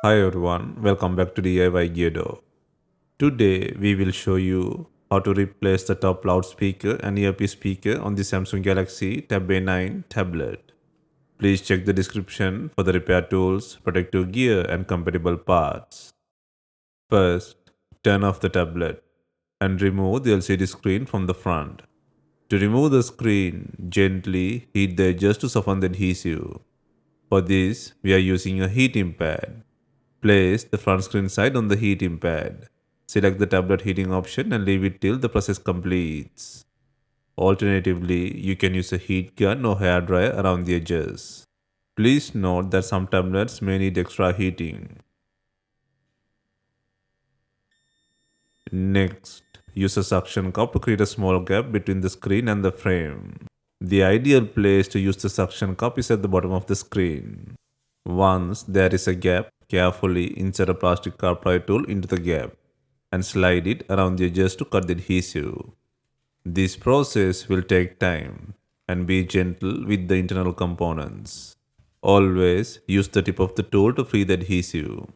Hi everyone, welcome back to DYOR. Today we will show you how to replace the top loudspeaker and earpiece speaker on the Samsung Galaxy Tab A9 tablet. Please check the description for the repair tools, protective gear and compatible parts. First, turn off the tablet and remove the LCD screen from the front. To remove the screen, gently heat the edges to soften the adhesive. For this, we are using a heating pad. Place the front screen side on the heating pad. Select the tablet heating option and leave it till the process completes. Alternatively, you can use a heat gun or hair dryer around the edges. Please note that some tablets may need extra heating. Next, use a suction cup to create a small gap between the screen and the frame. The ideal place to use the suction cup is at the bottom of the screen. Once there is a gap, carefully insert a plastic car pry tool into the gap and slide it around the edges to cut the adhesive. This process will take time and be gentle with the internal components. Always use the tip of the tool to free the adhesive.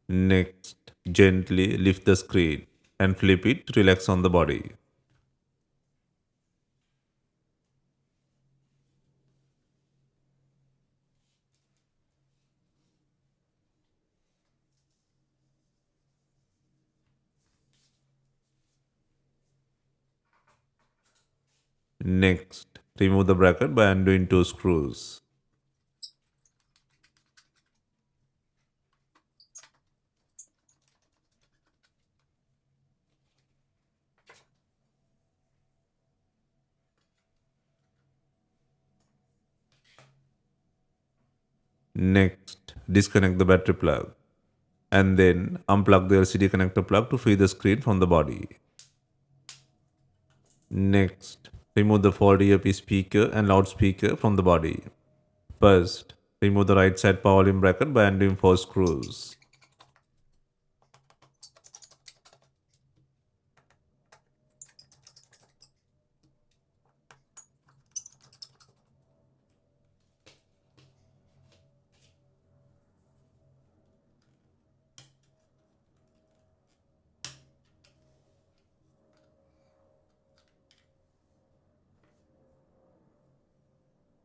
Next, gently lift the screen and flip it to relax on the body. Next, remove the bracket by undoing two screws. Next, disconnect the battery plug and then unplug the LCD connector plug to free the screen from the body. Next, remove the fold earpiece speaker and loudspeaker from the body. First, remove the right side power limb bracket by undoing four screws.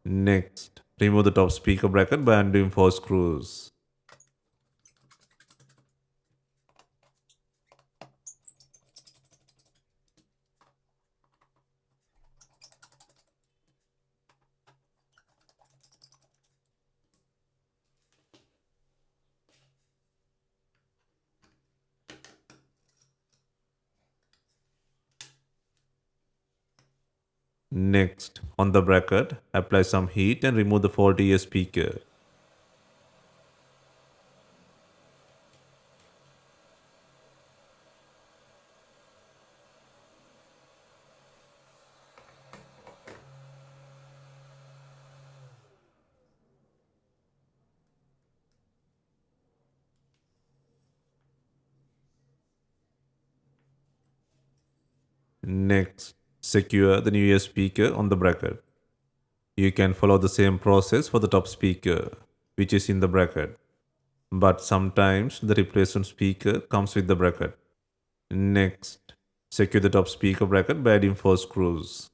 Next, remove the top speaker bracket by undoing four screws. Next, on the bracket, apply some heat and remove the faulty speaker. Next, secure the new ear speaker on the bracket. You can follow the same process for the top speaker, which is in the bracket. But sometimes the replacement speaker comes with the bracket. Next, secure the top speaker bracket by adding 4 screws.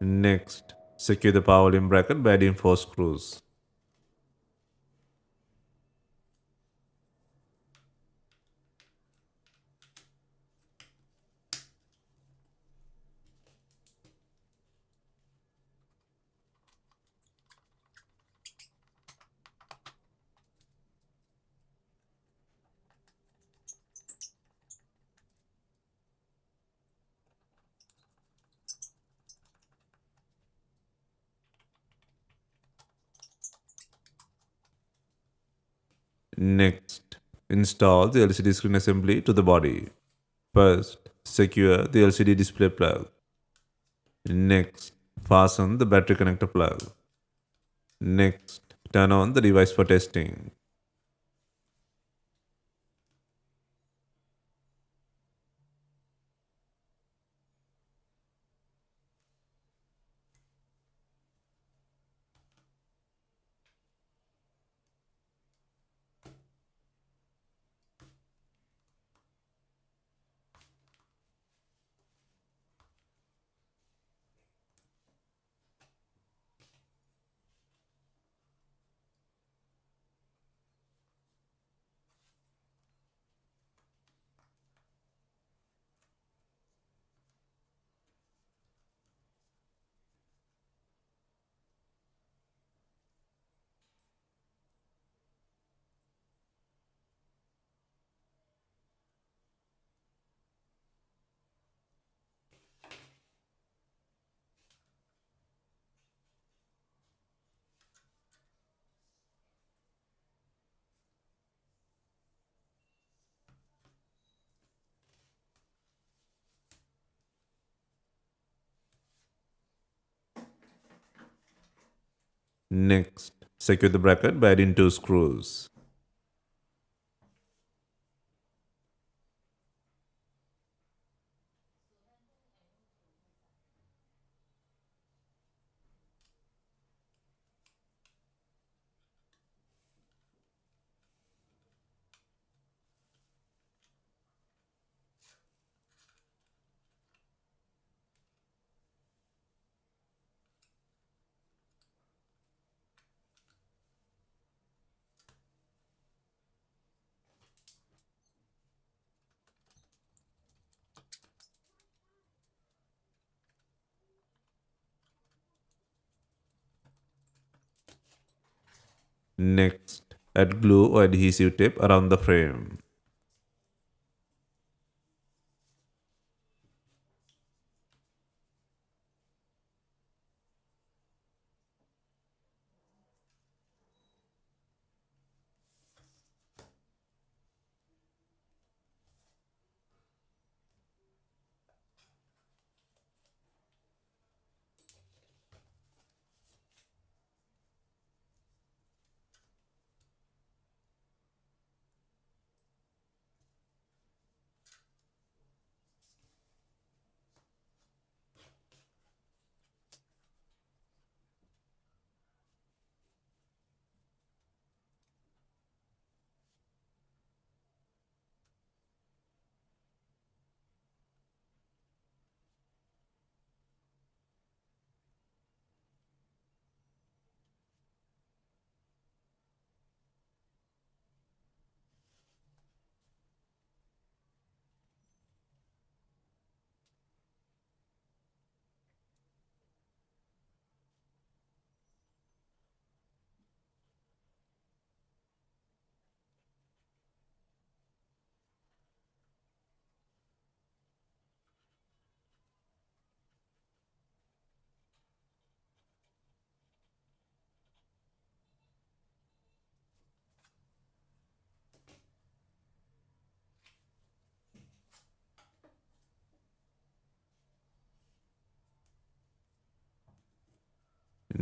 Next, secure the power limb bracket by adding 4 screws. Next, install the LCD screen assembly to the body. First, secure the LCD display plug. Next, fasten the battery connector plug. Next, turn on the device for testing. Next, secure the bracket by adding 2 screws. Next, add glue or adhesive tape around the frame.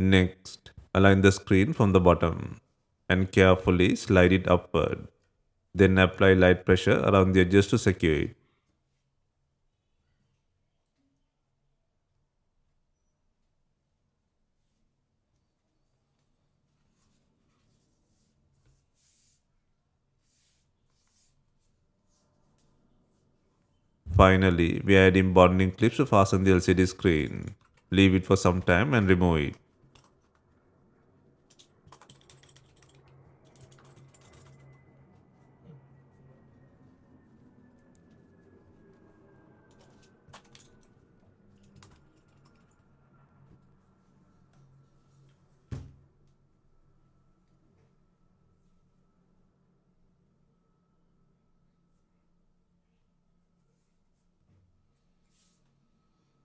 Next, align the screen from the bottom and carefully slide it upward. Then apply light pressure around the edges to secure it. Finally, we add in bonding clips to fasten the LCD screen. Leave it for some time and remove it.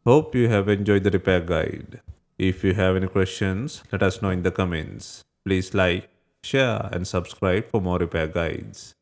Hope you have enjoyed the repair guide. If you have any questions, let us know in the comments. Please like, share and subscribe for more repair guides.